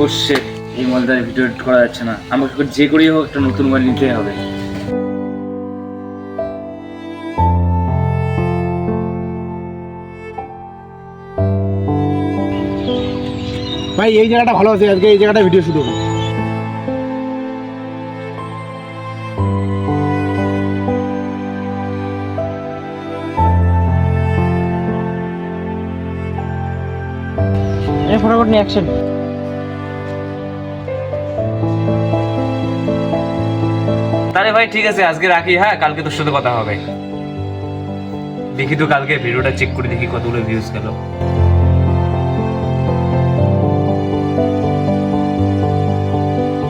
ও sheet, এই মোবাইলটার video edit করা যাচ্ছে না। আমাকে যে করেই হোক একটা নতুন মোবাইল নিতেই হবে। ভাই এই জায়গাটা ভালো আছে, আজকে এই জায়গাটা ভিডিও শুট হবে। ফটাফট নিয়ে অ্যাকশন। তাহলে ভাই ঠিক আছে, আজকে রাখি। হ্যাঁ, কালকে তোর সাথে কথা হবে। দেখি তো কালকে ভিডিওটা চেক করে দেখি কতগুলো ভিউজ গেল।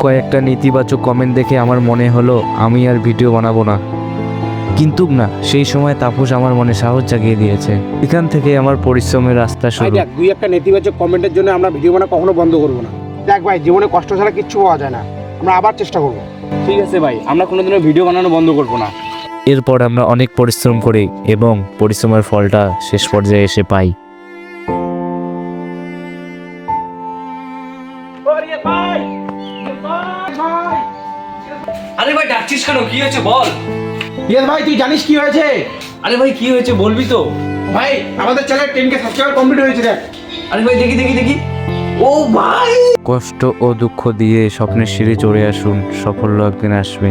কয়েকটা নেতিবাচক কমেন্ট দেখে আমার মনে হলো আমি আর ভিডিও বানাবো না, কিন্তু না, সেই সময় তাপস আমার মনে সাহস জাগিয়ে দিয়েছে। এখান থেকে আমার পরিশ্রমের রাস্তা শুরু। দেখ, দুই একটা নেতিবাচক কমেন্টের জন্য আমরা ভিডিও বানা কখনো বন্ধ করবো না। দেখ ভাই, জীবনে কষ্ট ছাড়া কিচ্ছু পাওয়া যায় না, আমরা আবার চেষ্টা করবো। ঠিক আছে ভাই, আমরা কোনোদিনও ভিডিও বানানো বন্ধ করবো না। এরপর আমরা অনেক পরিশ্রম করি এবং পরিশ্রমের ফলটা শেষ পর্যায়ে এসে পাই। আরে ভাই, ডাকছিস কেন? কি হয়েছে বল। ইয়েস ভাই, তুই জানিস কি হয়েছে? আরে ভাই, কি হয়েছে বলবি তো? ভাই, আমাদের চ্যানেল 10K সাবস্ক্রাইবার কমপ্লিট হয়েছে। দেখ। আরে ভাই, দেখি দেখি দেখি। ও ভাই, কষ্ট ও দুঃখ দিয়ে স্বপ্নের সিঁড়ি চড়ে আসুন, সাফল্য একদিন আসবে।